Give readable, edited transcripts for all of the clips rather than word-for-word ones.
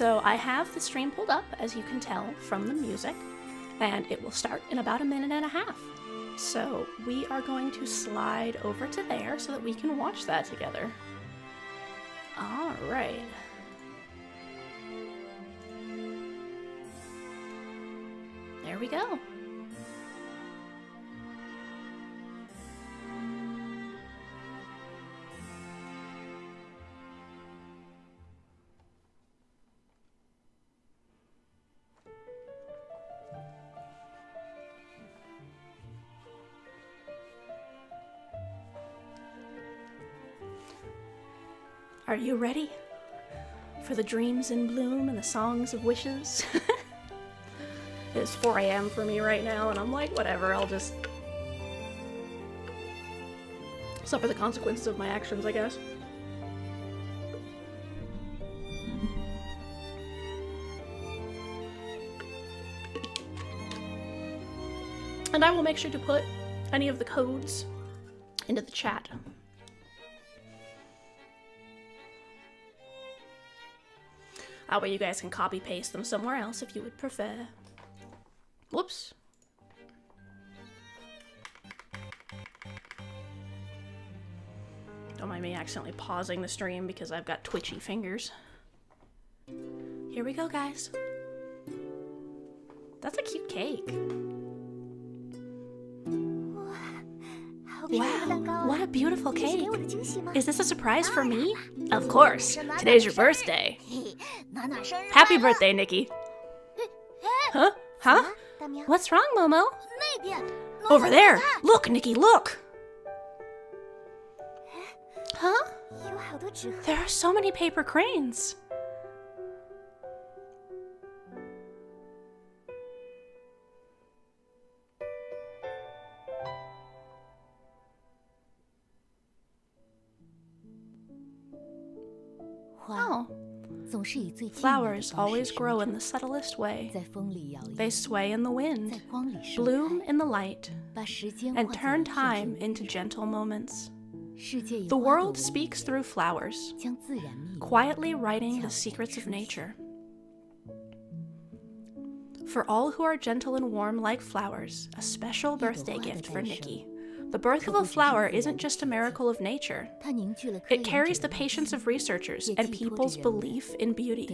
So I have the stream pulled up, as you can tell from the music, and it will start in about 1.5 minutes. So we are going to slide over to there so that we can watch that together. All right. There we go. Are you ready for the dreams in bloom and the songs of wishes? It's 4 a.m. for me right now, and I'm like, whatever, I'll just suffer the consequences of my actions, I guess. And I will make sure to put any of the codes into the chat. That way you guys can copy-paste them somewhere else if you would prefer. Whoops. Don't mind me accidentally pausing the stream because I've got twitchy fingers. Here we go, guys. That's a cute cake. Wow, what a beautiful cake. Is this a surprise for me? Of course. Today's your birthday. Happy birthday, Nikki. Huh? Huh? What's wrong, Momo? Over there. Look, Nikki, look. Huh? There are so many paper cranes. Oh. Flowers always grow in the subtlest way. They sway in the wind, bloom in the light, and turn time into gentle moments. The world speaks through flowers, quietly writing the secrets of nature. For all who are gentle and warm like flowers, a special birthday gift for Nikki. The birth of a flower isn't just a miracle of nature. It carries the patience of researchers and people's belief in beauty.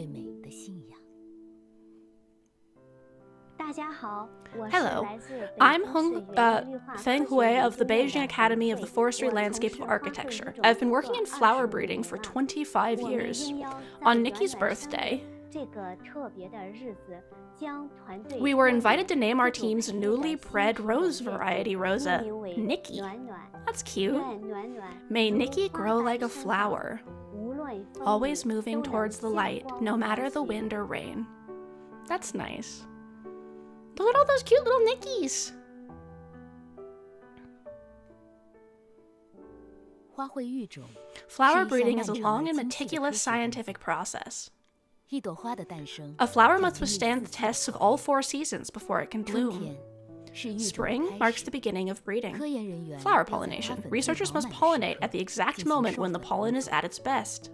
Hello, I'm Feng Hui of the Beijing Academy of the Forestry Landscape of Architecture. I've been working in flower breeding for 25 years. On Nikki's birthday, we were invited to name our team's newly bred rose variety Rosa Nikki. That's cute. May Nikki grow like a flower, always moving towards the light, no matter the wind or rain. That's nice. Look at all those cute little Nickies. Flower breeding is a long and meticulous scientific process. A flower must withstand the tests of all 4 seasons before it can bloom. Spring marks the beginning of breeding. Flower pollination. Researchers must pollinate at the exact moment when the pollen is at its best.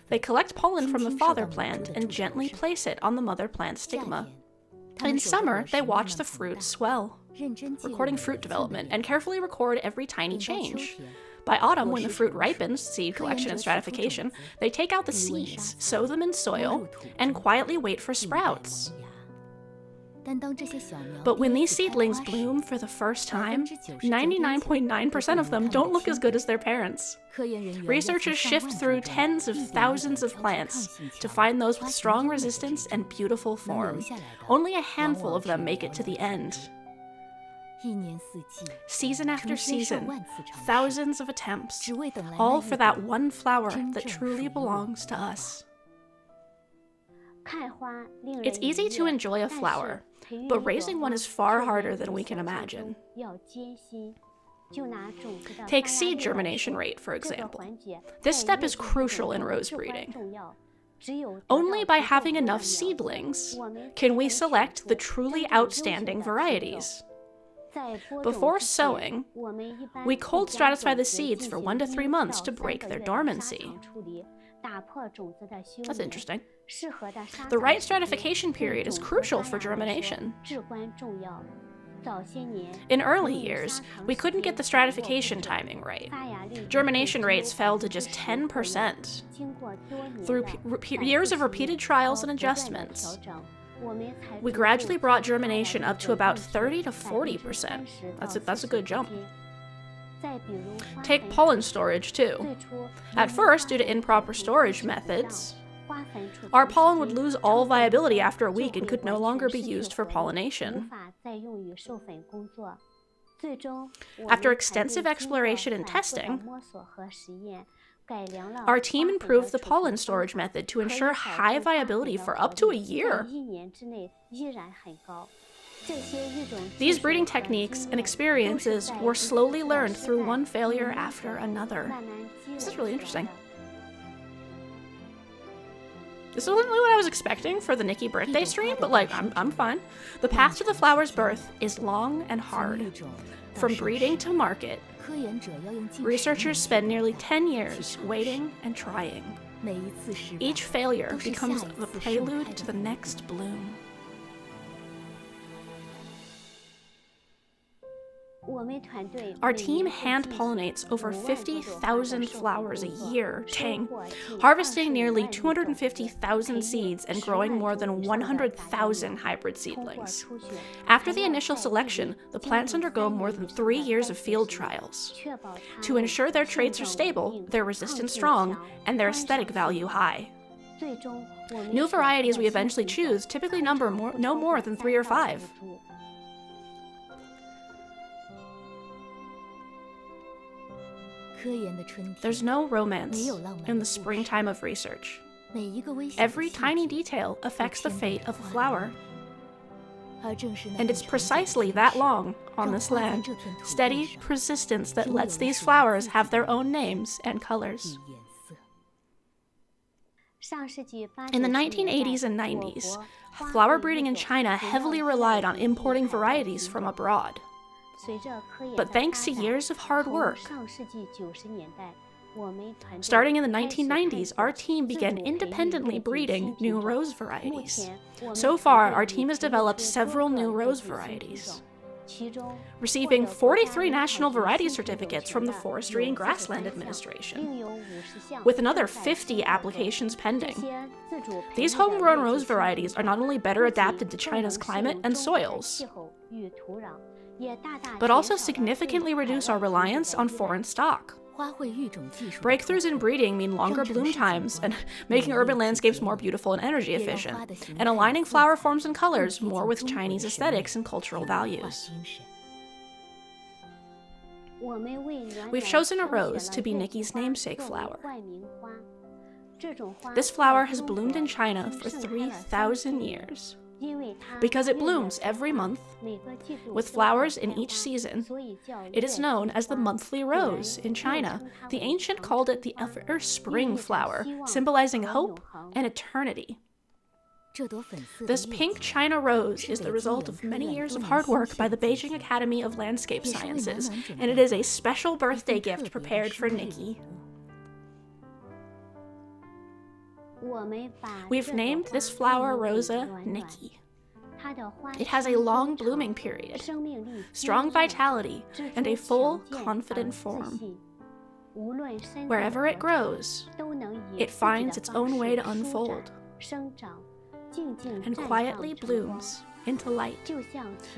They collect pollen from the father plant and gently place it on the mother plant stigma. In summer, they watch the fruit swell, recording fruit development, and carefully record every tiny change. By autumn, when the fruit ripens, seed collection and stratification, they take out the seeds, sow them in soil, and quietly wait for sprouts. But when these seedlings bloom for the first time, 99.9% of them don't look as good as their parents. Researchers shift through tens of thousands of plants to find those with strong resistance and beautiful form. Only a handful of them make it to the end. Season after season, thousands of attempts, all for that one flower that truly belongs to us. It's easy to enjoy a flower, but raising one is far harder than we can imagine. Take seed germination rate, for example. This step is crucial in rose breeding. Only by having enough seedlings can we select the truly outstanding varieties. Before sowing, we cold stratify the seeds for 1 to 3 months to break their dormancy. That's interesting. The right stratification period is crucial for germination. In early years, we couldn't get the stratification timing right. Germination rates fell to just 10%. Through years of repeated trials and adjustments, we gradually brought germination up to about 30 to 40%. That's a good jump. Take pollen storage, too. At first, due to improper storage methods, our pollen would lose all viability after a week and could no longer be used for pollination. After extensive exploration and testing, our team improved the pollen storage method to ensure high viability for up to a year. These breeding techniques and experiences were slowly learned through one failure after another. This is really interesting. This isn't really what I was expecting for the Nikki birthday stream, but I'm fine. The path to the flower's birth is long and hard. From breeding to market, researchers spend nearly 10 years waiting and trying. Each failure becomes the prelude to the next bloom. Our team hand-pollinates over 50,000 flowers a year, harvesting nearly 250,000 seeds and growing more than 100,000 hybrid seedlings. After the initial selection, the plants undergo more than 3 years of field trials to ensure their traits are stable, their resistance strong, and their aesthetic value high. New varieties we eventually choose typically number no more than 3 or 5. There's no romance in the springtime of research. Every tiny detail affects the fate of a flower. And it's precisely that long on this land, steady persistence that lets these flowers have their own names and colors. In the 1980s and 90s, flower breeding in China heavily relied on importing varieties from abroad. But thanks to years of hard work, starting in the 1990s, our team began independently breeding new rose varieties. So far, our team has developed several new rose varieties, receiving 43 national variety certificates from the Forestry and Grassland Administration, with another 50 applications pending. These homegrown rose varieties are not only better adapted to China's climate and soils, but also significantly reduce our reliance on foreign stock. Breakthroughs in breeding mean longer bloom times and making urban landscapes more beautiful and energy efficient, and aligning flower forms and colors more with Chinese aesthetics and cultural values. We've chosen a rose to be Nikki's namesake flower. This flower has bloomed in China for 3,000 years. Because it blooms every month, with flowers in each season, it is known as the monthly rose in China. The ancient called it the ever-spring flower, symbolizing hope and eternity. This pink China rose is the result of many years of hard work by the Beijing Academy of Landscape Sciences, and it is a special birthday gift prepared for Nikki. We've named this flower Rosa Nikki. It has a long blooming period, strong vitality, and a full, confident form. Wherever it grows, it finds its own way to unfold and quietly blooms into light,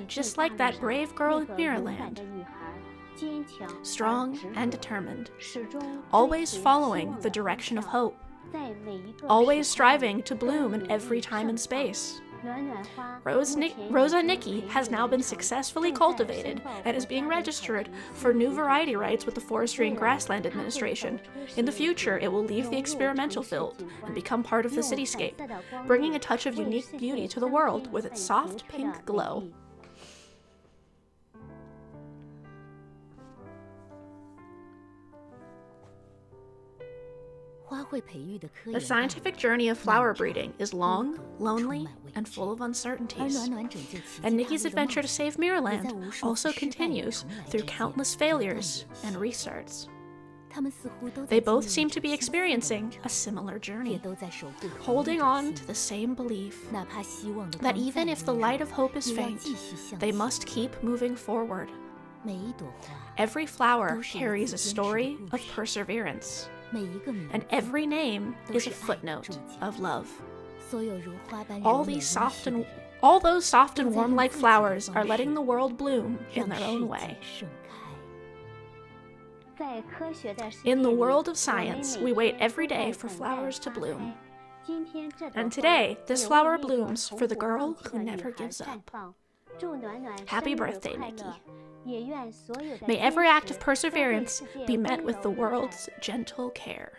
just like that brave girl in Mirrorland, strong and determined, always following the direction of hope, always striving to bloom in every time and space. Rosa Nikki has now been successfully cultivated and is being registered for new variety rights with the Forestry and Grassland Administration. In the future, it will leave the experimental field and become part of the cityscape, bringing a touch of unique beauty to the world with its soft pink glow. The scientific journey of flower breeding is long, lonely, and full of uncertainties. And Nikki's adventure to save Mirrorland also continues through countless failures and restarts. They both seem to be experiencing a similar journey, holding on to the same belief that even if the light of hope is faint, they must keep moving forward. Every flower carries a story of perseverance, and every name is a footnote of love. All those soft and warm-like flowers are letting the world bloom in their own way. In the world of science, we wait every day for flowers to bloom. And today, this flower blooms for the girl who never gives up. Happy birthday, Nikki. May every act of perseverance be met with the world's gentle care.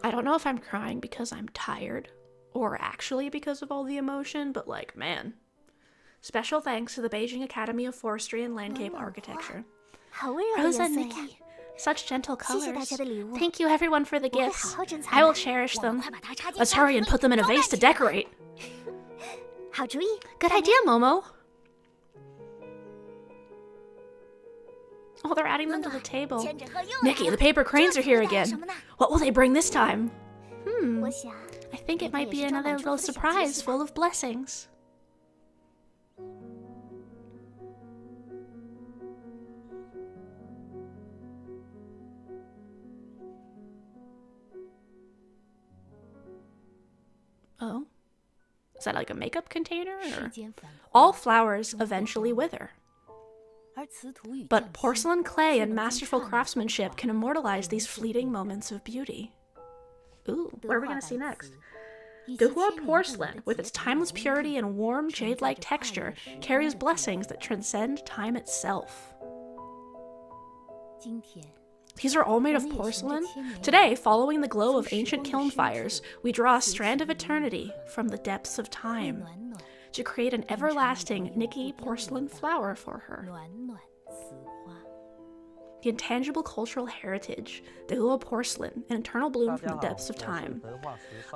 I don't know if I'm crying because I'm tired, or actually because of all the emotion, but like, man. Special thanks to the Beijing Academy of Forestry and Landscape Architecture. Rosa and Nikki, such gentle colors. Thank you everyone for the gifts. I will cherish them. Let's hurry and put them in a vase to decorate. Good idea, Momo. Oh, they're adding them to the table. Nikki, the paper cranes are here again. What will they bring this time? I think it might be another little surprise full of blessings. Oh? Is that like a makeup container? Or? All flowers eventually wither. But porcelain clay and masterful craftsmanship can immortalize these fleeting moments of beauty. Ooh, what are we going to see next? Dehua porcelain, with its timeless purity and warm jade-like texture, carries blessings that transcend time itself. These are all made of porcelain? Today, following the glow of ancient kiln fires, we draw a strand of eternity from the depths of time to create an everlasting Nikki porcelain flower for her. The intangible cultural heritage, Dehua porcelain, an eternal bloom from the depths of time.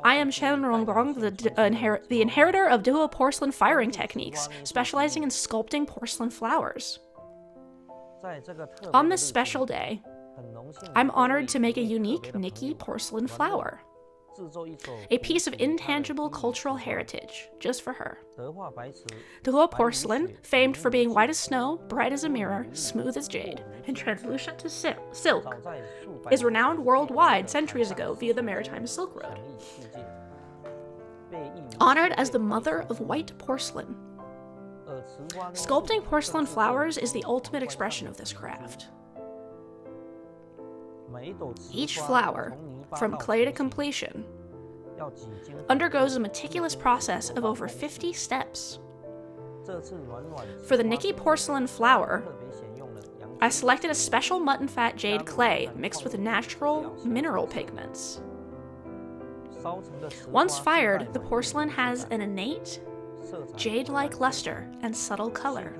I am Chen Rongbong, the inheritor of Dehua porcelain firing techniques, specializing in sculpting porcelain flowers. On this special day, I'm honored to make a unique Nikki porcelain flower. A piece of intangible cultural heritage, just for her. Dehua porcelain, famed for being white as snow, bright as a mirror, smooth as jade, and translucent as silk, is renowned worldwide centuries ago via the maritime Silk Road. Honored as the mother of white porcelain, sculpting porcelain flowers is the ultimate expression of this craft. Each flower, from clay to completion, undergoes a meticulous process of over 50 steps. For the Nikki porcelain flower, I selected a special mutton fat jade clay mixed with natural mineral pigments. Once fired, the porcelain has an innate, jade-like luster and subtle color.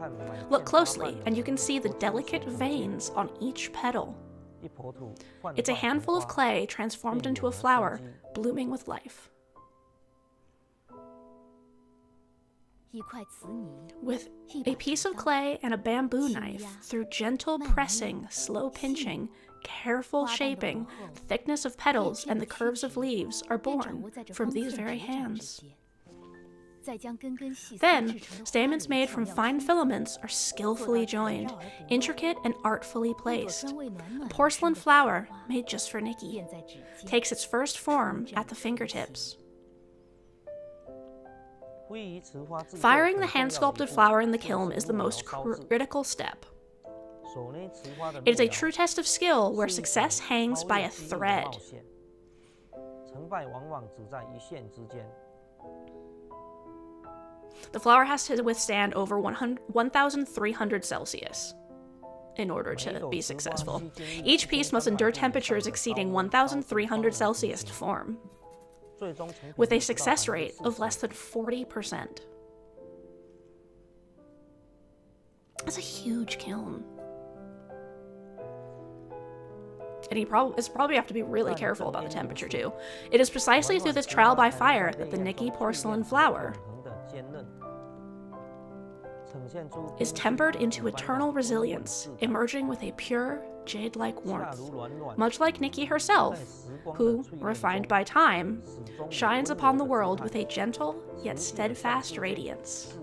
Look closely, and you can see the delicate veins on each petal. It's a handful of clay transformed into a flower, blooming with life. With a piece of clay and a bamboo knife, through gentle pressing, slow pinching, careful shaping, the thickness of petals and the curves of leaves are born from these very hands. Then, stamens made from fine filaments are skillfully joined, intricate and artfully placed. A porcelain flower, made just for Nikki, takes its first form at the fingertips. Firing the hand-sculpted flower in the kiln is the most critical step. It is a true test of skill where success hangs by a thread. The flower has to withstand over 1,300 Celsius in order to be successful. Each piece must endure temperatures exceeding 1,300 Celsius to form, with a success rate of less than 40%. That's a huge kiln. And it's probably have to be really careful about the temperature too. It is precisely through this trial by fire that the Nikki porcelain flower is tempered into eternal resilience, emerging with a pure, jade-like warmth, much like Nikki herself, who, refined by time, shines upon the world with a gentle yet steadfast radiance.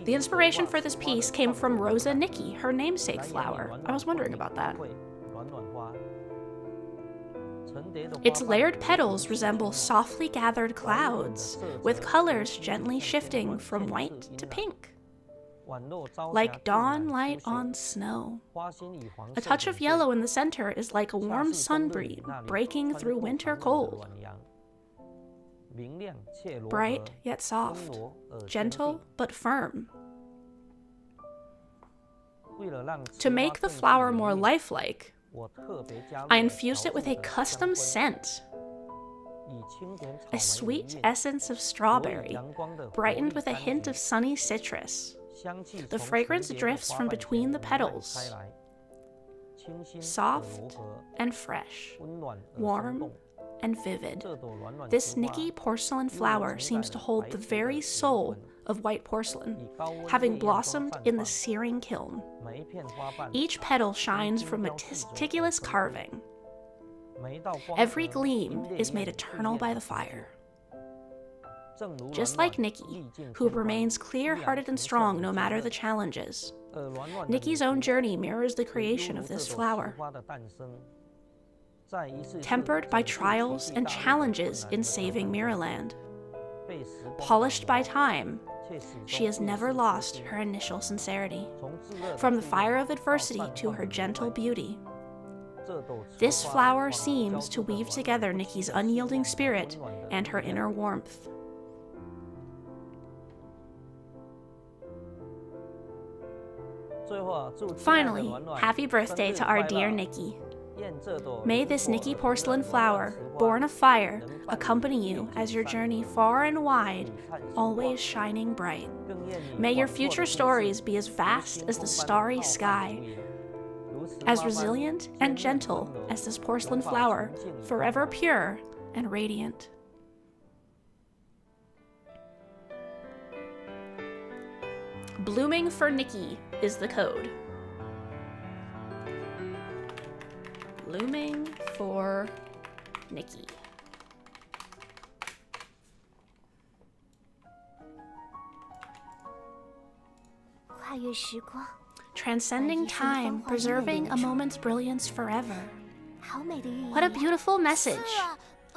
The inspiration for this piece came from Rosa Nikki, her namesake flower. I was wondering about that. Its layered petals resemble softly gathered clouds, with colors gently shifting from white to pink, like dawn light on snow. A touch of yellow in the center is like a warm sunbeam breaking through winter cold. Bright yet soft, gentle but firm. To make the flower more lifelike, I infused it with a custom scent, a sweet essence of strawberry, brightened with a hint of sunny citrus. The fragrance drifts from between the petals, soft and fresh, warm and vivid. This Nikki porcelain flower seems to hold the very soul of white porcelain, having blossomed in the searing kiln. Each petal shines from meticulous carving. Every gleam is made eternal by the fire. Just like Nikki, who remains clear-hearted and strong no matter the challenges, Nikki's own journey mirrors the creation of this flower. Tempered by trials and challenges in saving Mirrorland, polished by time, she has never lost her initial sincerity. From the fire of adversity to her gentle beauty, this flower seems to weave together Nikki's unyielding spirit and her inner warmth. Finally, happy birthday to our dear Nikki. May this Nikki porcelain flower, born of fire, accompany you as your journey far and wide, always shining bright. May your future stories be as vast as the starry sky, as resilient and gentle as this porcelain flower, forever pure and radiant. Blooming for Nikki is the code. Blooming for Nikki. Transcending time, preserving a moment's brilliance forever. What a beautiful message.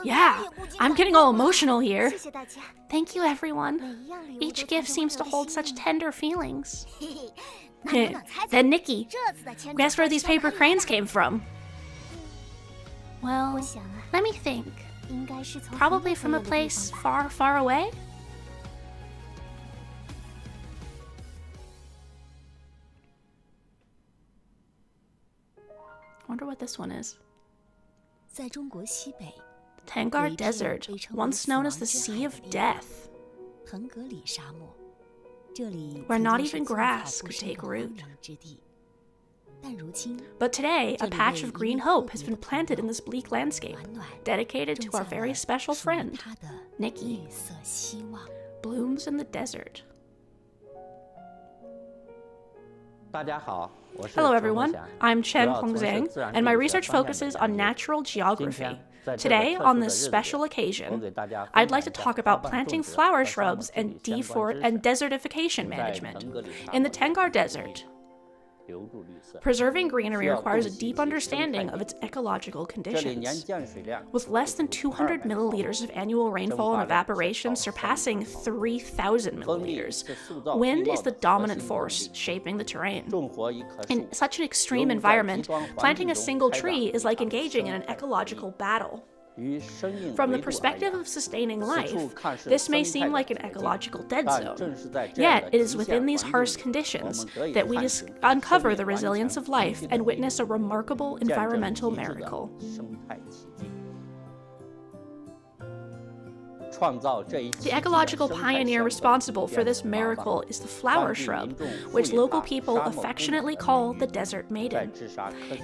Yeah, I'm getting all emotional here. Thank you, everyone. Each gift seems to hold such tender feelings. Then Nikki, guess where these paper cranes came from? Well, let me think. Probably from a place far, far away? Wonder what this one is. Tangar Desert, once known as the Sea of Death, where not even grass could take root. But today, a patch of green hope has been planted in this bleak landscape, dedicated to our very special friend, Nikki. Blooms in the desert. Hello everyone, I'm Chen Hongzhang, and my research focuses on natural geography. Today, on this special occasion, I'd like to talk about planting flower shrubs and desertification management in the Tangar Desert. Preserving greenery requires a deep understanding of its ecological conditions. With less than 200 milliliters of annual rainfall and evaporation surpassing 3,000 milliliters, wind is the dominant force shaping the terrain. In such an extreme environment, planting a single tree is like engaging in an ecological battle. From the perspective of sustaining life, this may seem like an ecological dead zone. Yet, it is within these harsh conditions that we uncover the resilience of life and witness a remarkable environmental miracle. The ecological pioneer responsible for this miracle is the flower shrub, which local people affectionately call the desert maiden.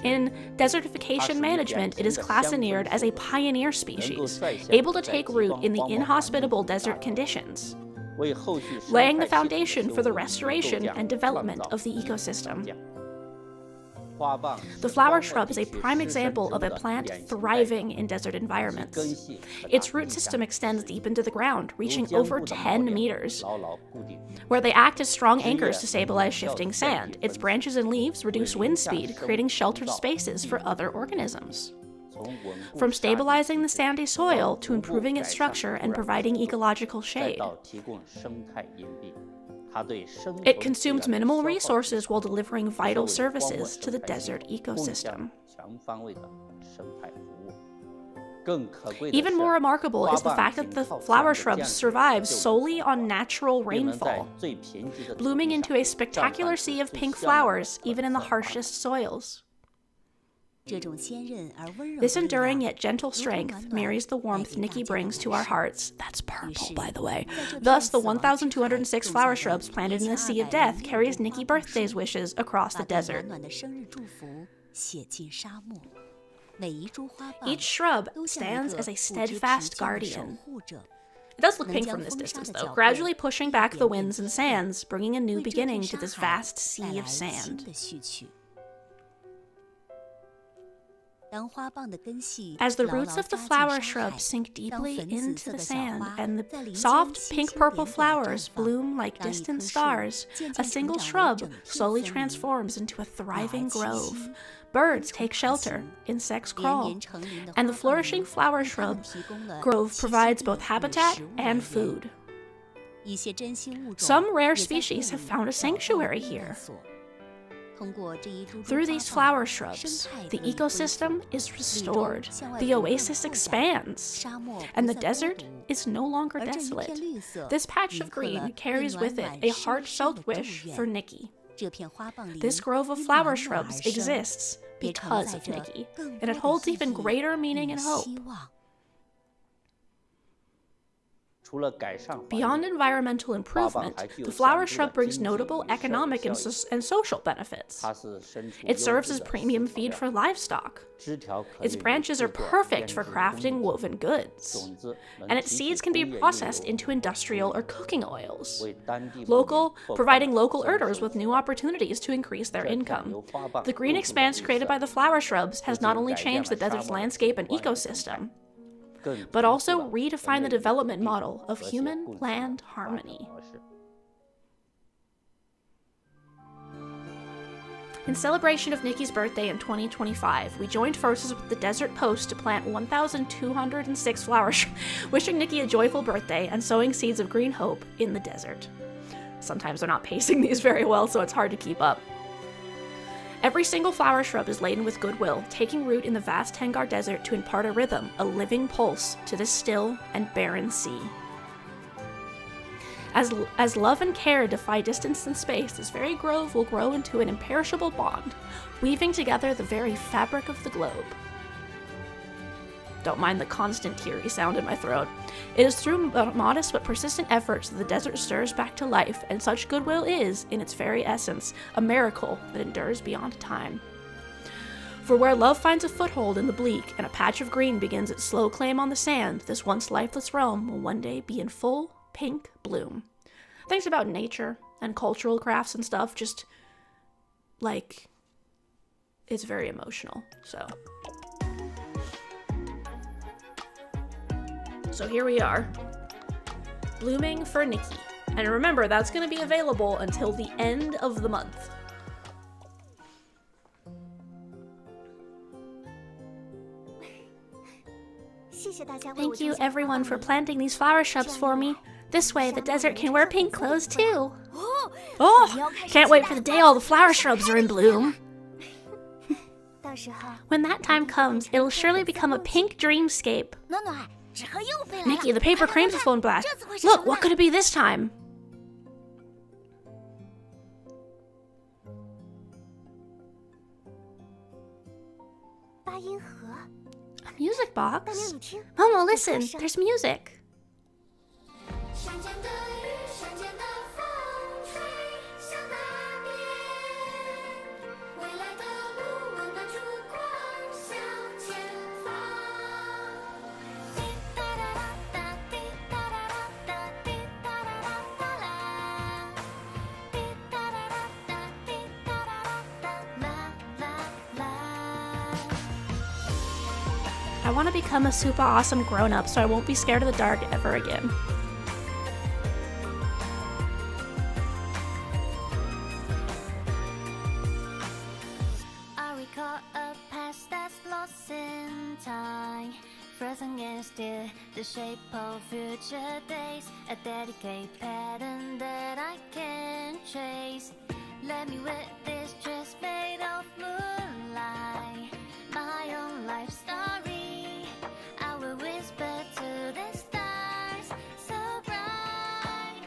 In desertification management, it is classified as a pioneer species, able to take root in the inhospitable desert conditions, laying the foundation for the restoration and development of the ecosystem. The flower shrub is a prime example of a plant thriving in desert environments. Its root system extends deep into the ground, reaching over 10 meters, where they act as strong anchors to stabilize shifting sand. Its branches and leaves reduce wind speed, creating sheltered spaces for other organisms. From stabilizing the sandy soil to improving its structure and providing ecological shade. It consumes minimal resources while delivering vital services to the desert ecosystem. Even more remarkable is the fact that the flower shrub survives solely on natural rainfall, blooming into a spectacular sea of pink flowers even in the harshest soils. This enduring yet gentle strength marries the warmth Nikki brings to our hearts. That's purple, by the way. Thus, the 1,206 flower shrubs planted in the Sea of Death carries Nikki Birthday's wishes across the desert. Each shrub stands as a steadfast guardian. It does look pink from this distance, though, gradually pushing back the winds and sands, bringing a new beginning to this vast sea of sand. As the roots of the flower shrub sink deeply into the sand and the soft pink-purple flowers bloom like distant stars, a single shrub slowly transforms into a thriving grove. Birds take shelter, insects crawl, and the flourishing flower shrub grove provides both habitat and food. Some rare species have found a sanctuary here. Through these flower shrubs, the ecosystem is restored, the oasis expands, and the desert is no longer desolate. This patch of green carries with it a heartfelt wish for Nikki. This grove of flower shrubs exists because of Nikki, and it holds even greater meaning and hope. Beyond environmental improvement, the flower shrub brings notable economic and social benefits. It serves as premium feed for livestock. Its branches are perfect for crafting woven goods, and its seeds can be processed into industrial or cooking oils, providing local earners with new opportunities to increase their income. The green expanse created by the flower shrubs has not only changed the desert's landscape and ecosystem, but also redefine the development model of human-land harmony. In celebration of Nikki's birthday in 2025, we joined forces with the Desert Post to plant 1,206 flower shrubs, wishing Nikki a joyful birthday and sowing seeds of green hope in the desert. Sometimes they're not pacing these very well, so it's hard to keep up. Every single flower shrub is laden with goodwill, taking root in the vast Tengar Desert to impart a rhythm, a living pulse, to this still and barren sea. As love and care defy distance and space, this very grove will grow into an imperishable bond, weaving together the very fabric of the globe. Don't mind the constant teary sound in my throat. It is through modest but persistent efforts that the desert stirs back to life, and such goodwill is, in its very essence, a miracle that endures beyond time. For where love finds a foothold in the bleak and a patch of green begins its slow claim on the sand, this once lifeless realm will one day be in full pink bloom. Things about nature and cultural crafts and stuff, just, like, it's very emotional, so... So here we are, blooming for Nikki. And remember, that's going to be available until the end of the month. Thank you everyone for planting these flower shrubs for me. This way the desert can wear pink clothes too. Oh, can't wait for the day all the flower shrubs are in bloom. When that time comes, it'll surely become a pink dreamscape. Nikki, the paper crane's a phone blast. Look, what could it be this time? A music box? Momo, listen, there's music. I want to become a super awesome grown-up so I won't be scared of the dark ever again. I recall a past that's lost in time, frozen and still, the shape of future days, a dedicated pattern that I can trace. Let me wear this dress made of moonlight, my own life story. I will whisper to the stars, so bright,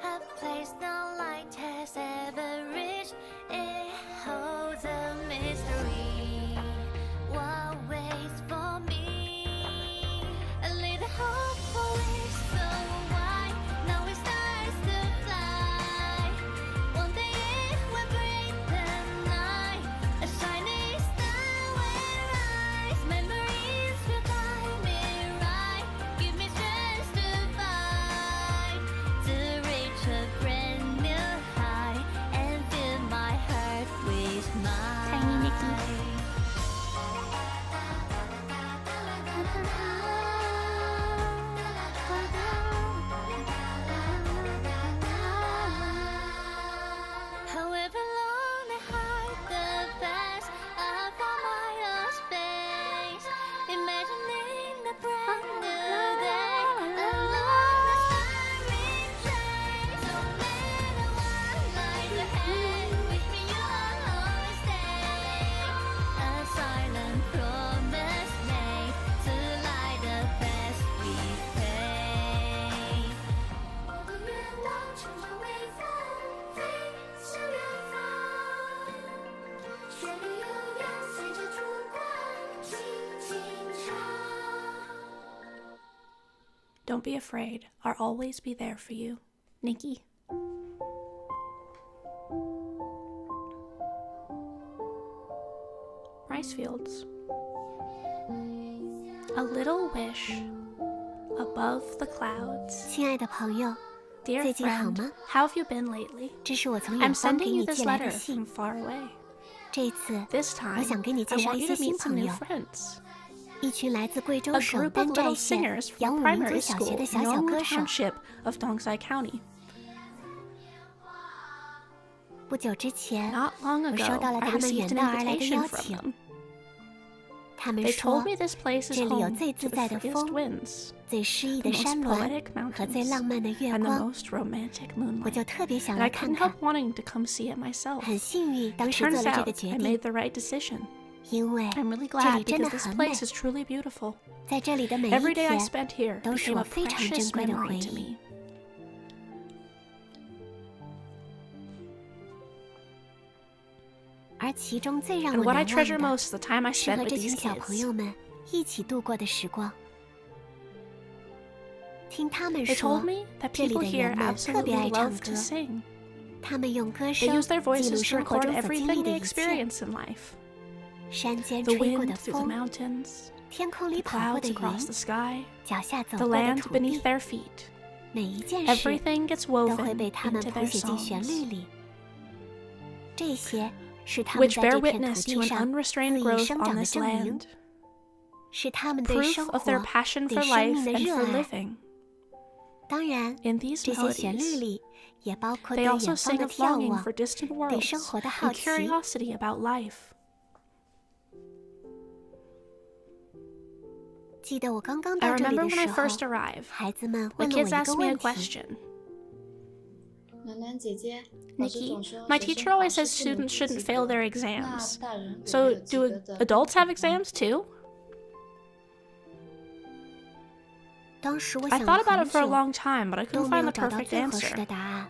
a place no light has ever reached. It holds a mystery. What waits for me? A little hope for it so wide. Now it starts to fly. One day it will break the night. A shining star will rise. Memories will guide me right. Give me strength to fight, to reach a brand new high and fill my heart with mine. Tiny Nikki. However long I hide the past, I found my own space, imagining a brand new day along the starry trace. No matter what lies ahead, with me you'll always stay. A silent promise made to light the past we face. 我的愿望乘着微风飞向远方，旋律悠扬随着烛光轻轻唱。 Don't be afraid. I'll always be there for you. Nikki. Rice fields. A little wish above the clouds. 亲爱的朋友， Dear 最近好 friend, 吗？ how have you been lately? 这是我从 I'm 远方给 sending you 你 this 寄来 letter 的信。 from far away. 这次 This 我 time, 想给你 I 介绍 want 一 you 些 to 新 meet some 朋 new 友， friends. 一群来自贵州 A 省 group 丹 of 寨 little 县 singers 杨 from 武民 primary 族小学 school 的 in 小小 Yongwu 歌手。 Township of Dongsai County. 不久之前， Not long 我 ago, 收到了 I 他们 received 远 an 道而来的 invitation 邀 from 请。 them. 他们 They 说 told me this place is 这里有 home 最 to 自 the 在的 freest 风、 winds, 最诗意 the 的 most 山峦 poetic 和最浪 mountains, 漫的月 and the 光， most romantic 我 moonlight. 就特别想 And 来 I 看 couldn't 看 help。wanting to come see it myself. 很幸运，当 It 时做 turns 了这 out 个决 I 定， made the right decision. 因为 I'm really 这里 glad 真的 because this 很美。 place is truly beautiful. 在这里的每一 Every day I 天 spent here 都是 became 我 a 非常 precious 珍贵的回 memory to 忆。 me. 而其中最让 And 我 what I 难 treasure 忘 most is the time I 的，是 spent 和 with 这 these 群小朋 kids. 友们一起度过的时光。听他们 They 说 told，me that 这里 people 的 here 人们特别 absolutely 爱唱 love 歌 to，sing. 他们用歌 They 声 use their 记录 voices to 生活 record 中所经历 everything 的 they 一切， experience in life. 山间 The 吹过 wind 的 through the 风， mountains, 天空里 the 跑过 clouds 的 across 云， the sky, 脚下走 the 过的 land 土 beneath 地， their feet. 每一件事 Everything gets 都会 woven 被他们 into 谱 their 写进旋 songs, 律里。这些是他们 which 在 bear 这片土 witness 地 to an 上 unrestrained 恣意 growth 生 on 长的 this 证明， land, 是他们对 proof 生 of their 活、 passion 对 for 生 life 命的 and 热 for 爱。 living. 当然， In these 这些旋律 melodies, 里也包括 they 对远 also 方 sing 的 of 眺 longing 望 for，distant 对生 worlds 活的好 and 奇。 curiosity about life. 记得我刚刚 I 到这里 remember 的 when I 时候， first arrived, 孩子们 the 问了我 kids 一个 asked me a 问题。 question. 暖暖姐姐，老师 Nikki, 总说 my 学 teacher 生考 always 试 says 不能 students 不 shouldn't 及 fail 格 their 那 exams. 大人有 So 没有及 do 格的 adults have 标准吗 exams too? 当时我 I 想 thought 了 about 很 it for a 久， long time, but I 都 couldn't 没 find 有 the 找到 perfect 最合适 answer. 的答案。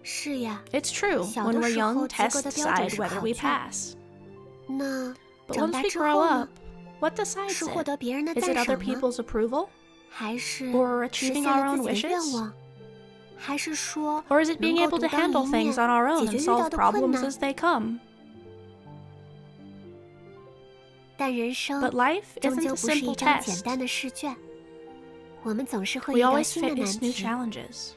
是呀， It's true, 小 when 的 we're 时候 young, 及格 tests 的标准 decide 是 whether 考 we 卷， pass. 那 But 长 once 大 we 之 grow 后 up, 呢？ what decides 是获 it? 得别人的 Is 赞 it other 赏吗？ people's approval? 还是 Or 实 achieving 现 our 了 own 自己的愿 wishes? 望？还是说 Or is it 能 being 够 able to 独当 handle 一 things 面， on our own 解 and 决遇到 solve 的困 problems 难？ as they come? 但人生 But life 终 isn't 究 a 不是一 simple 张简 test. 单的试卷，我们总是会 We 遇到 always 新的难 face new 题， challenges.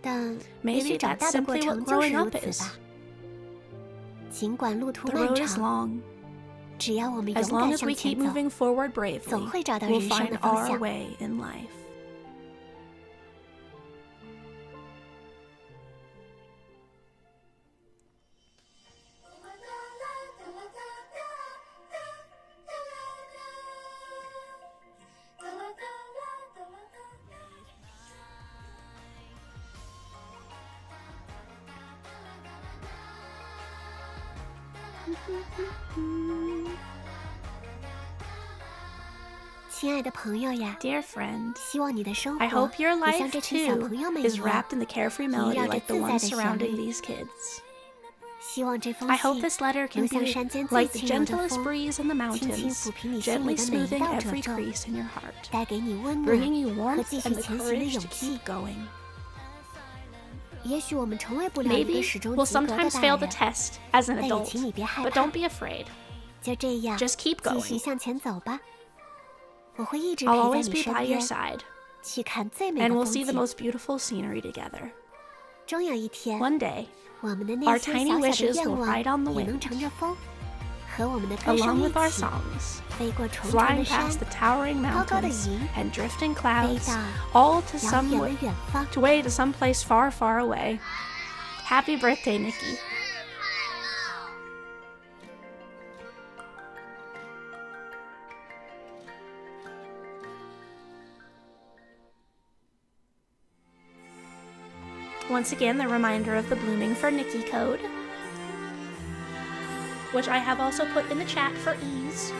但也 Maybe 许长 that's 大的过 simply 程 what 就是 growing 如 up 此 is. 吧。尽管路途 The 漫 road is 长， long, As long as we keep moving forward bravely, we'll find our way in life. Dear friend, I hope your life too is wrapped in the carefree melody like the one surrounding these kids. I hope this letter can be like the gentlest breeze in the mountains, gently smoothing every crease in your heart, bringing you warmth and the courage to keep going. Maybe we'll sometimes fail the test as an adult, but don't be afraid. Just keep going. I'll always be by your side, and we'll see the most beautiful scenery together. One day, our tiny wishes will ride on the wind, along with our songs, flying past the towering mountains and drifting clouds, all to some place far, far away. Happy birthday, Nikki. Once again, the reminder of the Blooming for Nikki code, which I have also put in the chat for ease.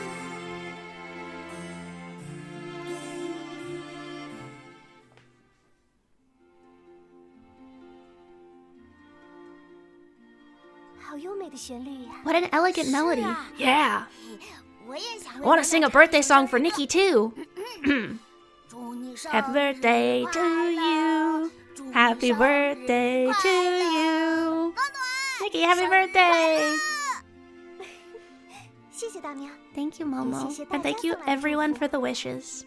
What an elegant melody. Yeah. I want to sing a birthday song for Nikki too. Happy birthday to you. Happy birthday to you. Nikki, happy birthday. Thank you, Momo. And thank you everyone for the wishes.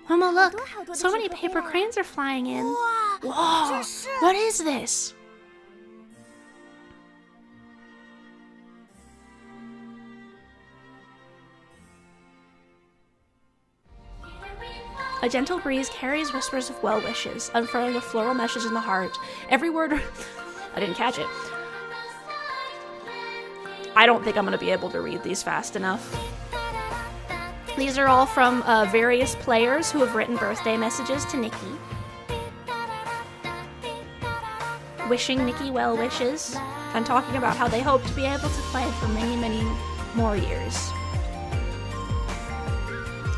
Momo, look. So many paper cranes are flying in. Whoa. What is this? A gentle breeze carries whispers of well wishes, unfurling a floral message in the heart. Every word... I didn't catch it. I don't think I'm going to be able to read these fast enough. These are all from various players who have written birthday messages to Nikki, wishing Nikki well wishes, and talking about how they hope to be able to play for many, many more years.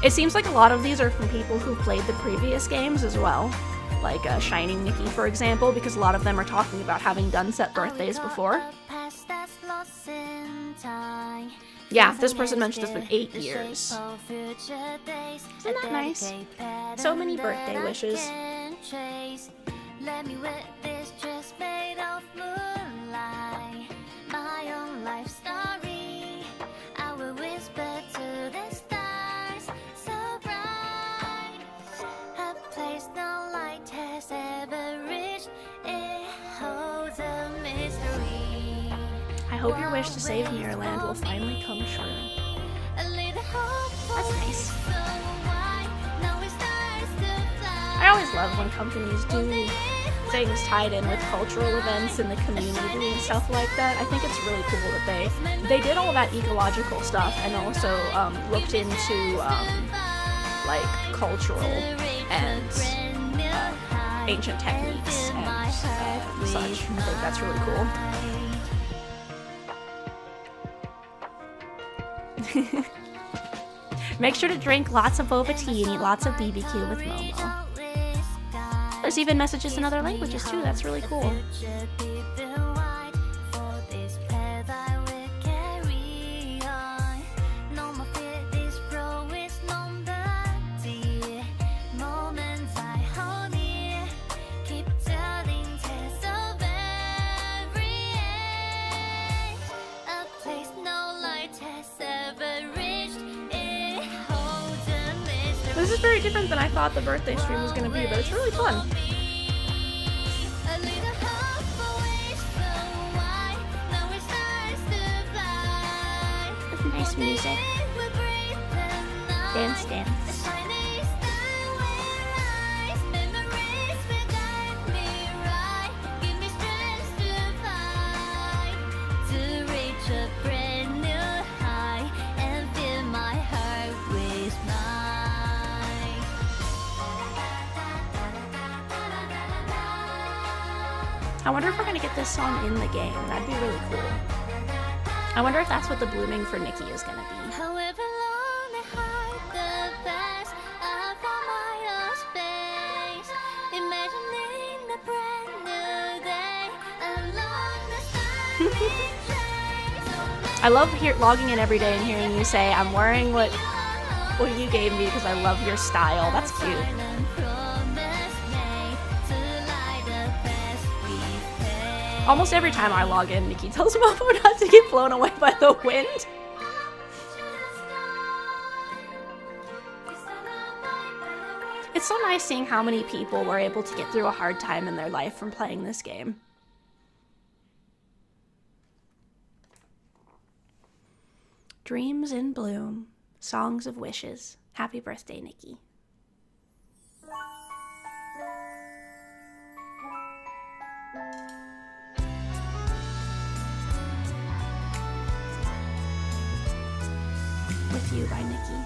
It seems like a lot of these are from people who played the previous games as well, like Shining Nikki, for example, because a lot of them are talking about having done set birthdays before. Yeah, this person mentioned it's been 8 years. Isn't that nice? So many birthday wishes. Let me wear this dress made of moonlight, my own life story. I will whisper to the stars, so bright, a place no light has ever reached. It holds a mystery. I hope your wish to save Mirrorland will finally come true. That's nice. I always love when companies do things tied in with cultural events in the community and stuff like that. I think it's really cool that they did all that ecological stuff and also looked into like cultural and ancient techniques and such. I think that's really cool. Make sure to drink lots of boba tea and eat lots of BBQ with Momo. There's even messages in other languages too, that's really cool. This is very different than I thought the birthday stream was going to be, but it's really fun. It's a nice Dance music. Dance, dance. I wonder if we're gonna get this song in the game. That'd be really cool. I wonder if that's what the blooming for Nikki is gonna be. However long I hide the past, I found my own space, imagining a brand new day along the starry trace. I love logging in every day and hearing you say, I'm wearing what you gave me because I love your style. That's cute. Almost every time I log in, Nikki tells Momo not to get blown away by the wind. It's so nice seeing how many people were able to get through a hard time in their life from playing this game. Dreams in bloom, songs of wishes. Happy birthday, Nikki. With You by Nikki.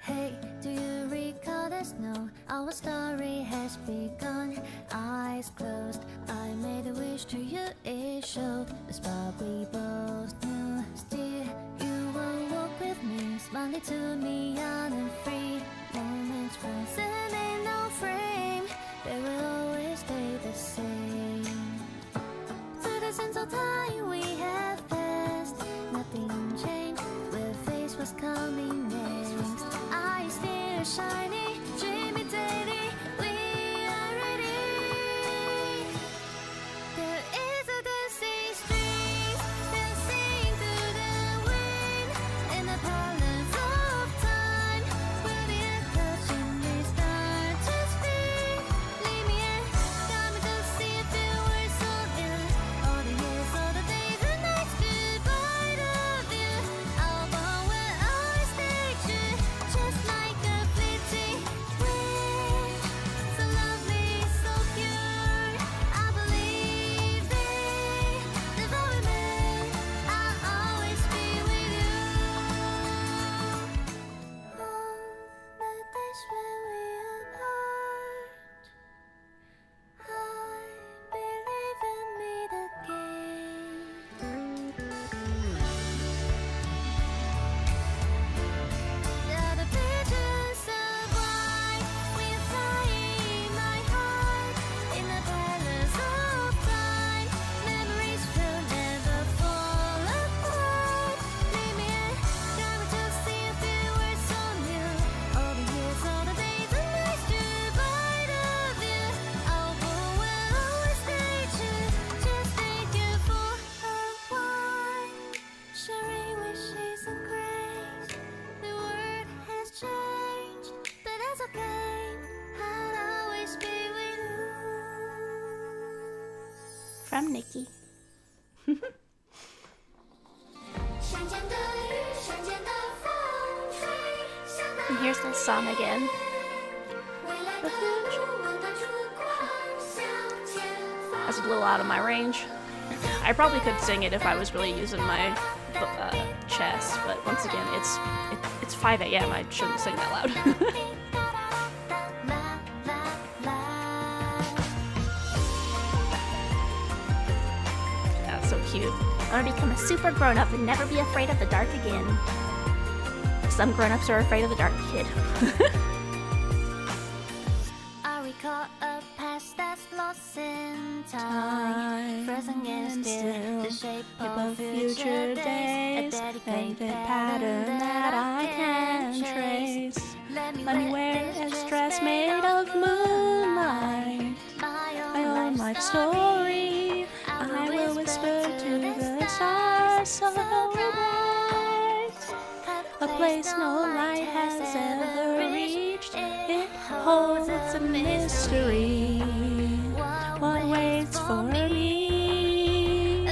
Hey, do you recall the snow? Our story has begun. Eyes closed, I made a wish to you. It showed the spot we both knew. Still, you will walk with me, smiling to me, young and free. Moments frozen in no frame, they will always stay the same. Through the sense of time we have passed, nothing changed. Where face was coming next, eyes still shiny, dreamy daily. We are ready. There is a dancing street, dancing through the wind, in the balance of time. Where the echoes gently start to speak. Leave me in, got me to see a few words so new. All the years, all the days and nights goodbye of you. I'll go where I stay true, just like a fleeting wind. So lovely, so pure, I believe in devotion. I'll always be with you. On the days when we apart, I believe in me again. Yeah, the pigeons of white, we fly in my heart, in the palace of time. Memories will never fall apart. Leave me in, got me to see a few words on you. All the years, all the days and nights goodbye of you. I'll go where I always stay true, just thank you for a while. Sharing wishes and grace, the world has changed, but that's okay. I'll always be with you. From Nikki. 山间的雨，山间的风吹，像那 And here's this song again. 未来的路，望到烛光向前方。 That's a little out of my range. I probably could sing it if I was really using my chest, but once again, it's 5 a.m. I shouldn't sing that loud. That's so cute. I want to become a super grown-up and never be afraid of the dark again. Some grown-ups are afraid of the dark, kid. I recall a past that's lost in time, frozen and still, the shape of future days, a dedicated pattern that I can trace. Let me wear this dress made of moonlight, my own life story. I will whisper to the stars so bright, a place no light has ever reached. It holds a mystery. What waits for me?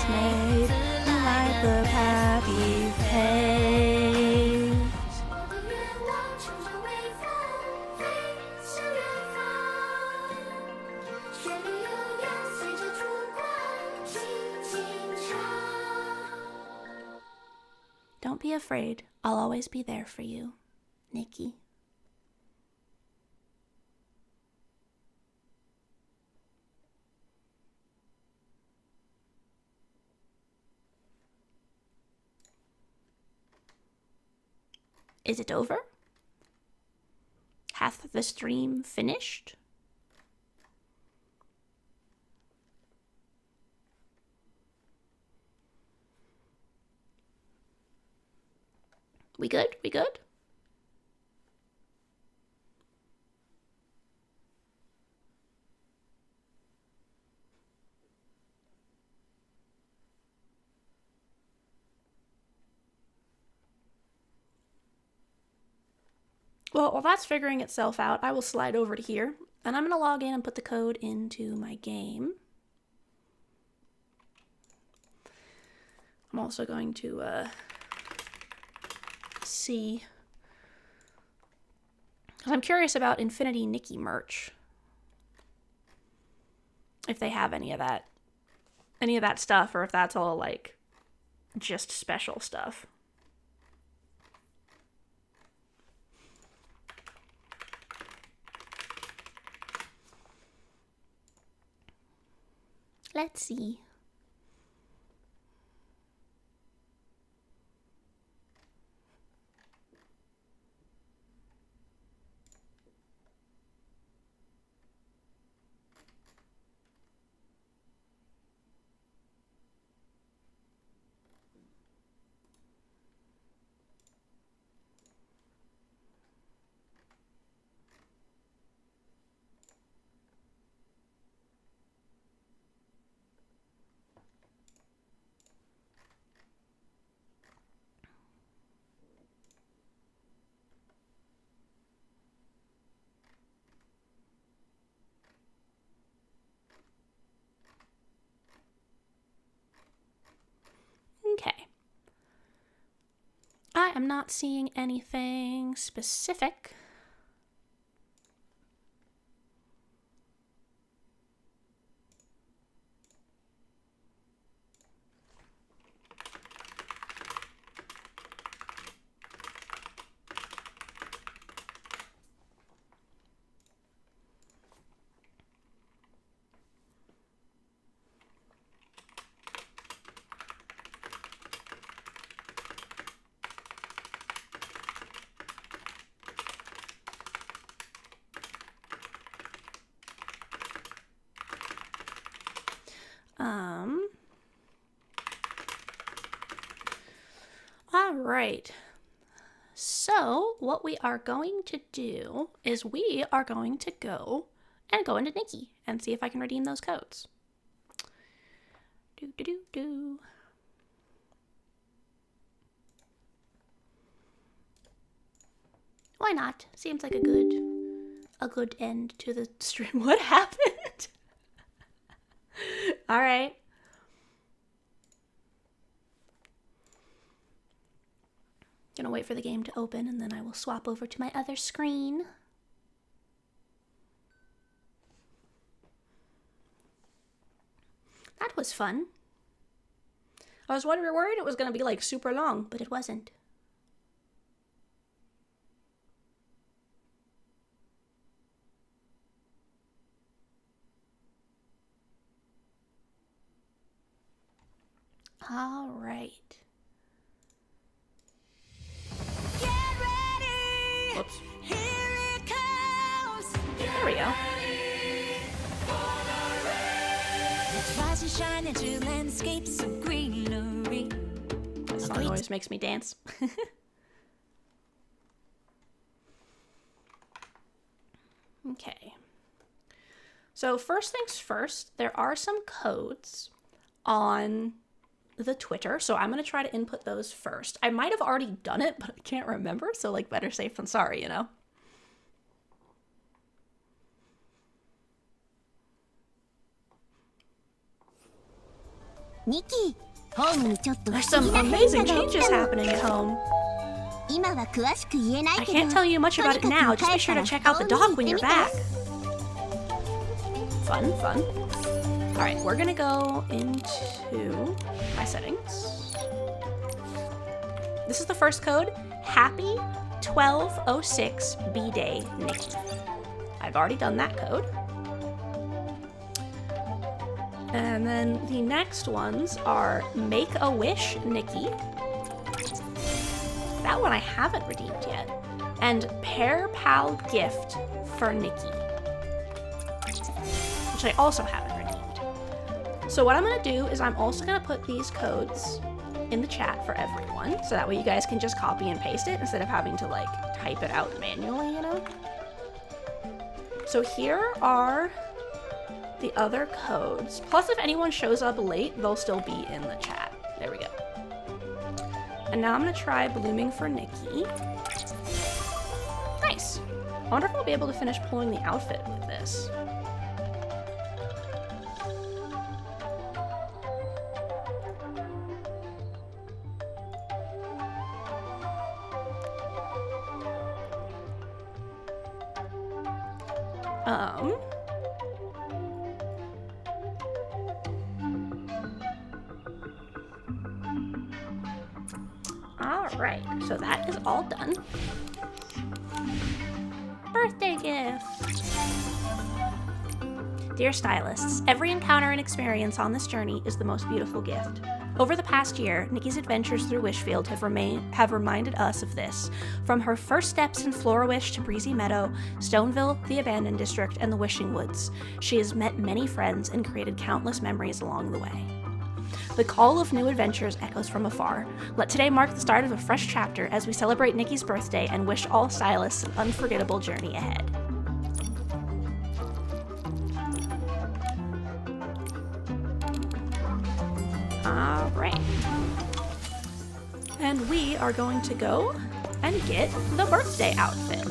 is made like a happy face. Don't be afraid. I'll always be there for you, Nikki. Is it over? Hath the stream finished? We good? We good? Well, while that's figuring itself out, I will slide over to here, and I'm going to log in and put the code into my game. I'm also going to see, because I'm curious about Infinity Nikki merch. If they have any of that stuff, or if that's all like just special stuff. Let's see. Okay. I am not seeing anything specific. All right. So what we are going to do is we are going to go into Nikki and see if I can redeem those codes. Why not? Seems like a good end to the stream. What happened? All right. Gonna wait for the game to open, and then I will swap over to my other screen. That was fun. I was worried it was gonna be like super long, but it wasn't. All right. Whoops. Here it comes. There we go. This song always makes me dance. Okay. So first things first, there are some codes on the Twitter, so I'm gonna try to input those first. I might have already done it, but I can't remember, so like better safe than sorry, you know? Nikki, There's some amazing changes happening at home. I can't tell you much about it now, just be sure to check out the dog when you're back. Fun. Alright, we're gonna go into my settings. This is the first code, Happy 1206 B-Day Nikki. I've already done that code. And then the next ones are Make a Wish Nikki. That one I haven't redeemed yet. And Pair Pal Gift for Nikki, which I also haven't redeemed. So what I'm gonna do is I'm also gonna put these codes in the chat for everyone, so that way you guys can just copy and paste it instead of having to like type it out manually, you know? So here are the other codes. Plus, if anyone shows up late, they'll still be in the chat. There we go. And now I'm gonna try Blooming for Nikki. Nice. I wonder if I'll be able to finish pulling the outfit with this. Alright, so that is all done. Birthday gift! Dear stylists, every encounter and experience on this journey is the most beautiful gift. Over the past year, Nikki's adventures through Wishfield have reminded us of this. From her first steps in Florawish to Breezy Meadow, Stoneville, the Abandoned District, and the Wishing Woods, she has met many friends and created countless memories along the way. The call of new adventures echoes from afar. Let today mark the start of a fresh chapter as we celebrate Nikki's birthday and wish all stylists an unforgettable journey ahead. Alright. And we are going to go and get the birthday outfit.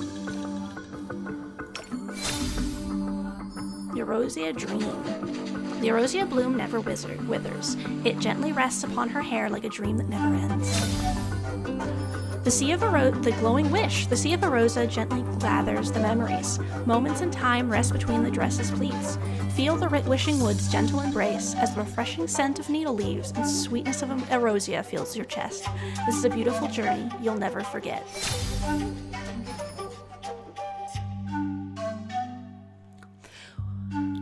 Erosia Dream. The Erosia bloom never withers. It gently rests upon her hair like a dream that never ends. The glowing wish. The sea of Erosa gently gathers the memories. Moments in time rest between the dress's pleats. Feel the wishing woods' gentle embrace as the refreshing scent of needle leaves and sweetness of Erosia fills your chest. This is a beautiful journey you'll never forget.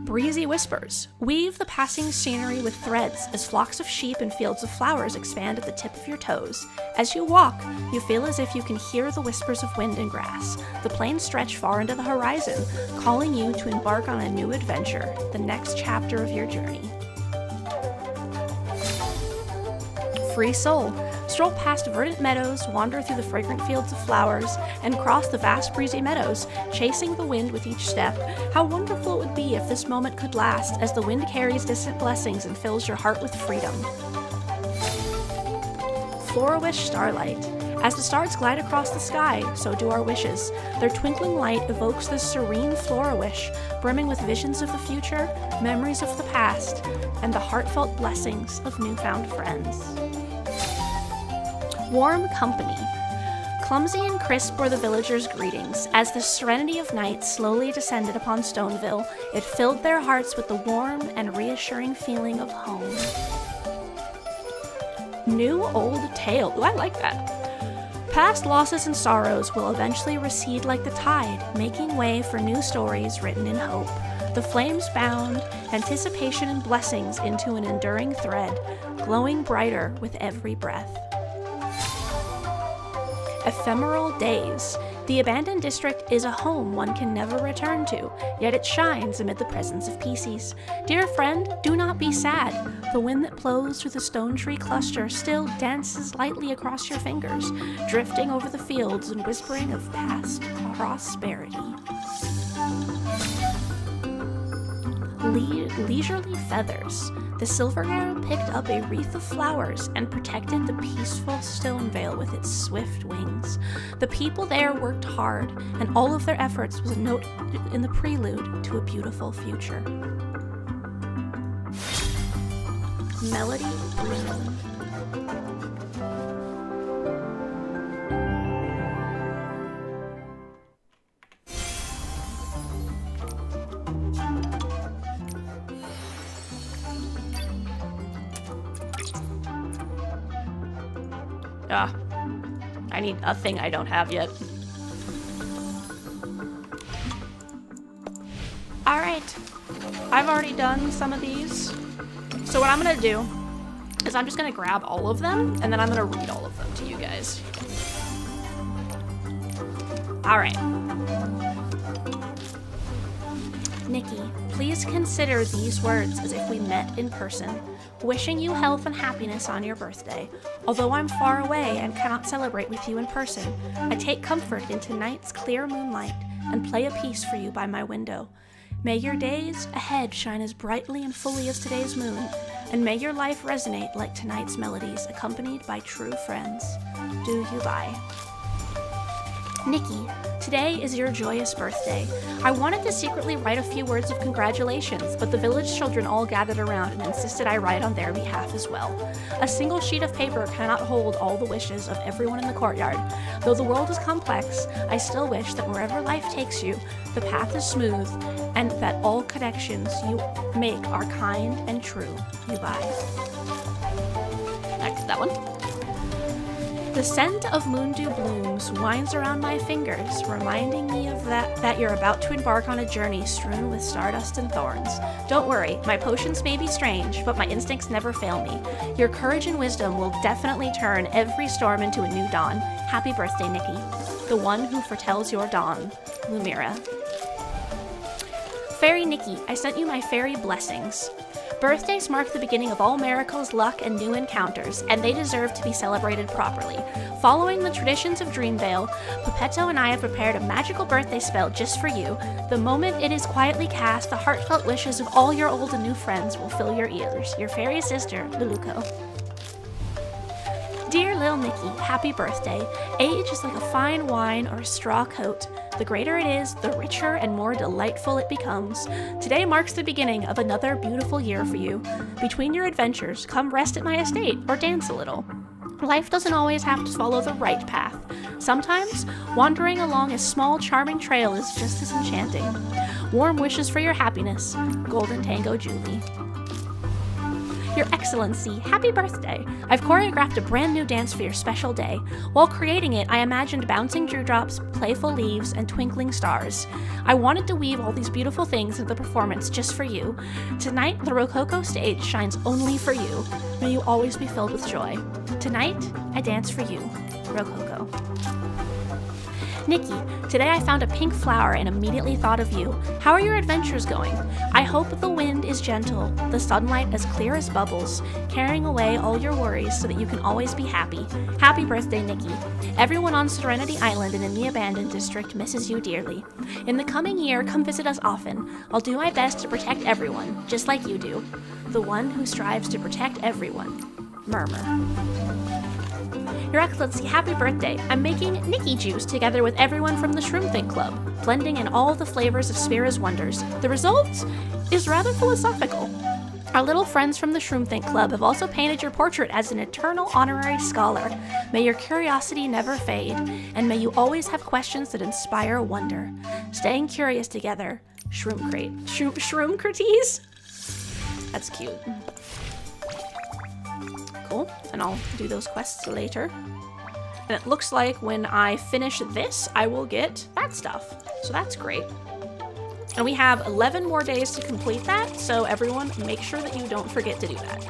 Breezy whispers. Weave the passing scenery with threads as flocks of sheep and fields of flowers expand at the tip of your toes. As you walk, you feel as if you can hear the whispers of wind and grass. The plains stretch far into the horizon, calling you to embark on a new adventure, the next chapter of your journey. Free soul. Stroll past verdant meadows, wander through the fragrant fields of flowers, and cross the vast breezy meadows, chasing the wind with each step. How wonderful it would be if this moment could last, as the wind carries distant blessings and fills your heart with freedom. Florawish Starlight. As the stars glide across the sky, so do our wishes. Their twinkling light evokes the serene Florawish, brimming with visions of the future, memories of the past, and the heartfelt blessings of newfound friends. Warm company. Clumsy and crisp were the villagers' greetings. As the serenity of night slowly descended upon Stoneville, it filled their hearts with the warm and reassuring feeling of home. New old tale. Ooh, I like that. Past losses and sorrows will eventually recede like the tide, making way for new stories written in hope. The flames bound anticipation and blessings into an enduring thread, glowing brighter with every breath. Ephemeral days. The Abandoned District is a home one can never return to, yet it shines amid the presence of pieces. Dear friend, do not be sad. The wind that blows through the stone tree cluster still dances lightly across your fingers, drifting over the fields and whispering of past prosperity. Leisurely feathers. The silver arrow picked up a wreath of flowers and protected the peaceful Stonevale with its swift wings. The people there worked hard, and all of their efforts was a note in the prelude to a beautiful future. Melody Bloom. I need a thing I don't have yet. Alright. I've already done some of these. So what I'm gonna do is I'm just gonna grab all of them and then I'm gonna read all of them to you guys. Alright. Nikki, please consider these words as if we met in person. Wishing you health and happiness on your birthday. Although I'm far away and cannot celebrate with you in person, I take comfort in tonight's clear moonlight and play a piece for you by my window. May your days ahead shine as brightly and fully as today's moon, and may your life resonate like tonight's melodies, accompanied by true friends. Do you bye. Nikki, today is your joyous birthday. I wanted to secretly write a few words of congratulations, but the village children all gathered around and insisted I write on their behalf as well. A single sheet of paper cannot hold all the wishes of everyone in the courtyard. Though the world is complex, I still wish that wherever life takes you, the path is smooth, and that all connections you make are kind and true. You bye. Back to that one. The scent of moondew blooms winds around my fingers, reminding me of that you're about to embark on a journey strewn with stardust and thorns. Don't worry, my potions may be strange, but my instincts never fail me. Your courage and wisdom will definitely turn every storm into a new dawn. Happy birthday, Nikki. The one who foretells your dawn. Lumira. Fairy Nikki, I sent you my fairy blessings. Birthdays mark the beginning of all miracles, luck, and new encounters, and they deserve to be celebrated properly. Following the traditions of Dreamvale, Pepetto and I have prepared a magical birthday spell just for you. The moment it is quietly cast, the heartfelt wishes of all your old and new friends will fill your ears. Your fairy sister, Luluko. Dear Lil Nikki, happy birthday. Age is like a fine wine or a straw coat. The greater it is, the richer and more delightful it becomes. Today marks the beginning of another beautiful year for you. Between your adventures, come rest at my estate or dance a little. Life doesn't always have to follow the right path. Sometimes, wandering along a small, charming trail is just as enchanting. Warm wishes for your happiness, Golden Tango Julie. Your Excellency, happy birthday! I've choreographed a brand new dance for your special day. While creating it, I imagined bouncing dewdrops, playful leaves, and twinkling stars. I wanted to weave all these beautiful things into the performance just for you. Tonight, the Rococo stage shines only for you. May you always be filled with joy. Tonight, I dance for you, Rococo. Nikki, today I found a pink flower and immediately thought of you. How are your adventures going? I hope the wind is gentle, the sunlight as clear as bubbles, carrying away all your worries so that you can always be happy. Happy birthday, Nikki. Everyone on Serenity Island and in the abandoned district misses you dearly. In the coming year, come visit us often. I'll do my best to protect everyone, just like you do. The one who strives to protect everyone. Murmur. Your Excellency, happy birthday! I'm making Nikki juice together with everyone from the Shroom Think Club, blending in all the flavors of Spira's wonders. The result is rather philosophical. Our little friends from the Shroom Think Club have also painted your portrait as an eternal honorary scholar. May your curiosity never fade, and may you always have questions that inspire wonder. Staying curious together. Shroomcrates? That's cute. Cool, and I'll do those quests later. And it looks like when I finish this, I will get that stuff. So that's great. And we have 11 more days to complete that, so everyone make sure that you don't forget to do that.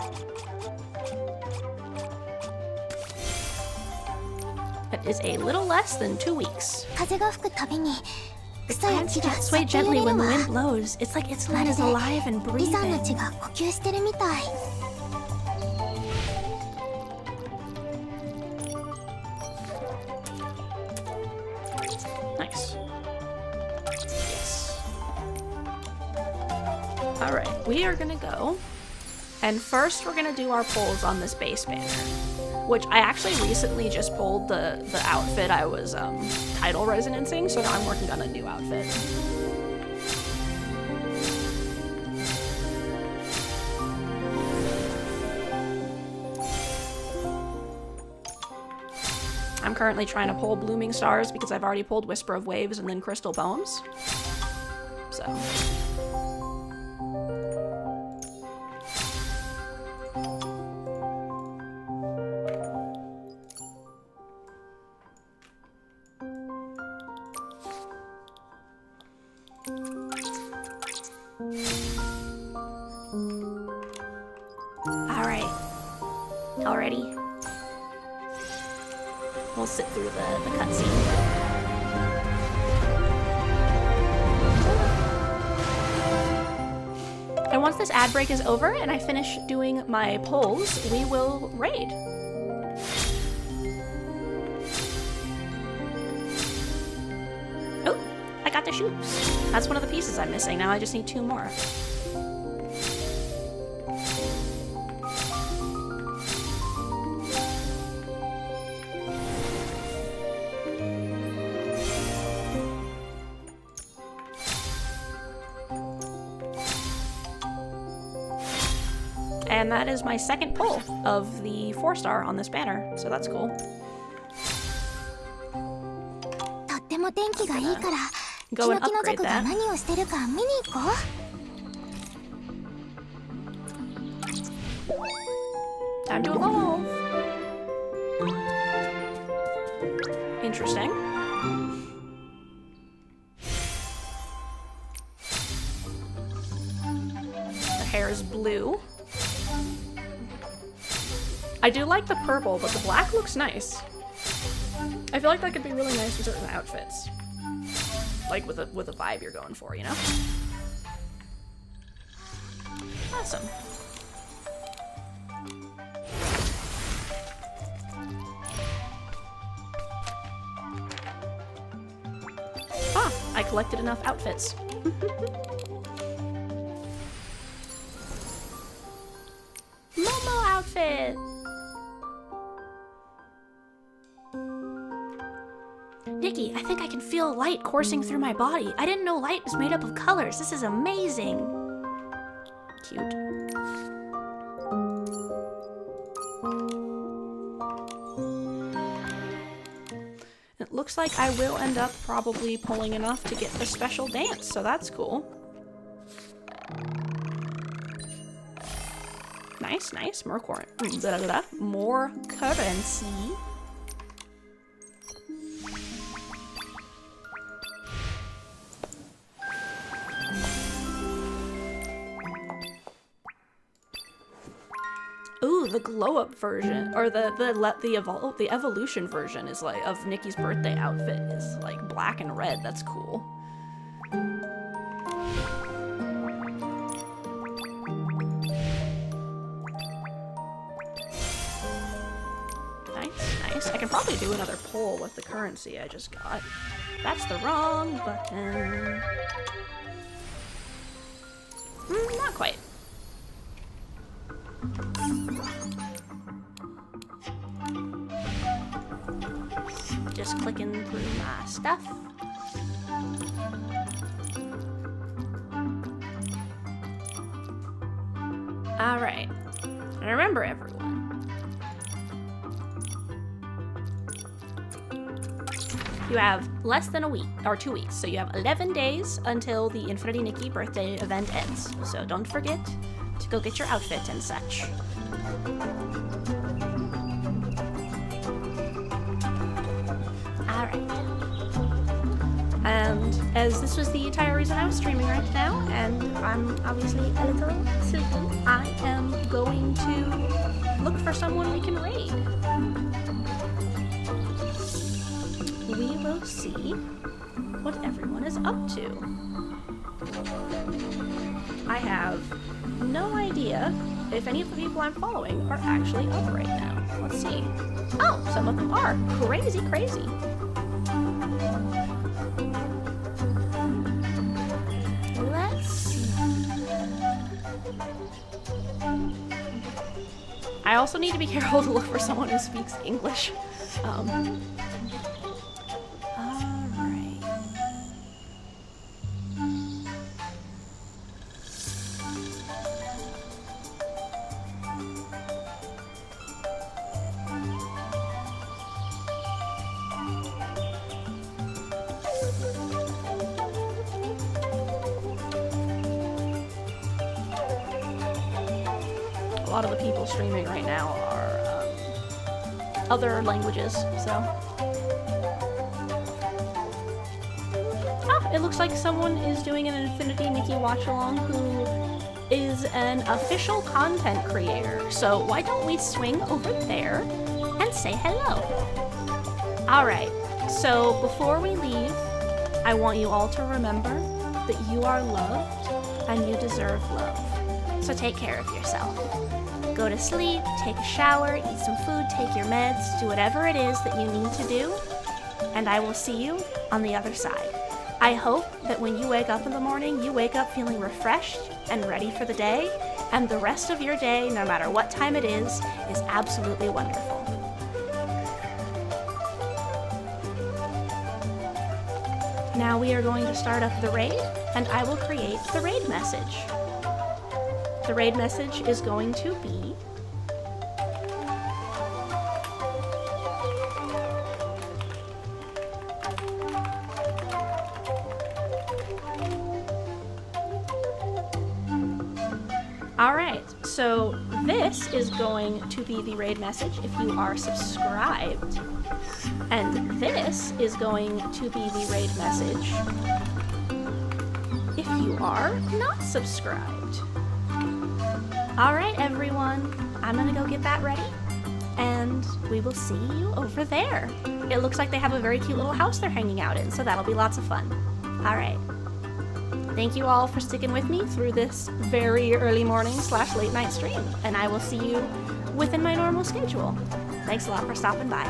It is a little less than 2 weeks. The plants just sway gently when the wind blows. It's like its land is alive and breathing. Nice. Yes. Alright, we are gonna go. And first we're gonna do our polls on this base banner. Which I actually recently just pulled the outfit I was title resonancing, so now I'm working on a new outfit. I'm currently trying to pull Blooming Stars because I've already pulled Whisper of Waves and then Crystal Poems. So. Alright. Already. We'll sit through the cutscene. And once this ad break is over and I finish doing my polls, we will raid. Oh, I got the shoes. That's one of the pieces I'm missing. Now I just need 2 more. And that is my second pull of the 4-star on this banner, so that's cool. Go and upgrade that. Time to evolve. Interesting. The hair is blue. I do like the purple, but the black looks nice. I feel like that could be really nice for certain outfits. Like with a vibe you're going for, you know? Awesome. Ah, I collected enough outfits. Momo outfit! Nikki, I think I can feel light coursing through my body. I didn't know light was made up of colors. This is amazing. Cute. It looks like I will end up probably pulling enough to get the special dance, so that's cool. Nice, nice. More more currency. Ooh, the glow-up version, or the evolution version is like of Nikki's birthday outfit is like black and red. That's cool. Nice, nice. I can probably do another poll with the currency I just got. That's the wrong button. Not quite. Just clicking through my stuff. Alright. Remember, everyone. You have less than a week, or 2 weeks, so you have 11 days until the Infinity Nikki birthday event ends. So don't forget to go get your outfit and such. Alright. And as this was the entire reason I was streaming right now, and I'm obviously a little silly, I am going to look for someone we can raid. We will see what everyone is up to. I have no idea if any of the people I'm following are actually up right now. Let's see. Oh, some of them are. Crazy, crazy. Let's see. I also need to be careful to look for someone who speaks English. lot of the people streaming right now are other languages, so. Ah, it looks like someone is doing an Infinity Nikki watch-along who is an official content creator. So why don't we swing over there and say hello? Alright, so before we leave, I want you all to remember that you are loved and you deserve love. So take care of yourself. Go to sleep, take a shower, eat some food, take your meds, do whatever it is that you need to do, and I will see you on the other side. I hope that when you wake up in the morning, you wake up feeling refreshed and ready for the day, and the rest of your day, no matter what time it is absolutely wonderful. Now we are going to start up the raid, and I will create the raid message. The raid message is going to be Alright, so this is going to be the raid message if you are subscribed. And this is going to be the raid message if you are not subscribed. Alright everyone, I'm gonna go get that ready, and we will see you over there. It looks like they have a very cute little house they're hanging out in, so that'll be lots of fun. Alright. Thank you all for sticking with me through this very early morning / late night stream, and I will see you within my normal schedule. Thanks a lot for stopping by.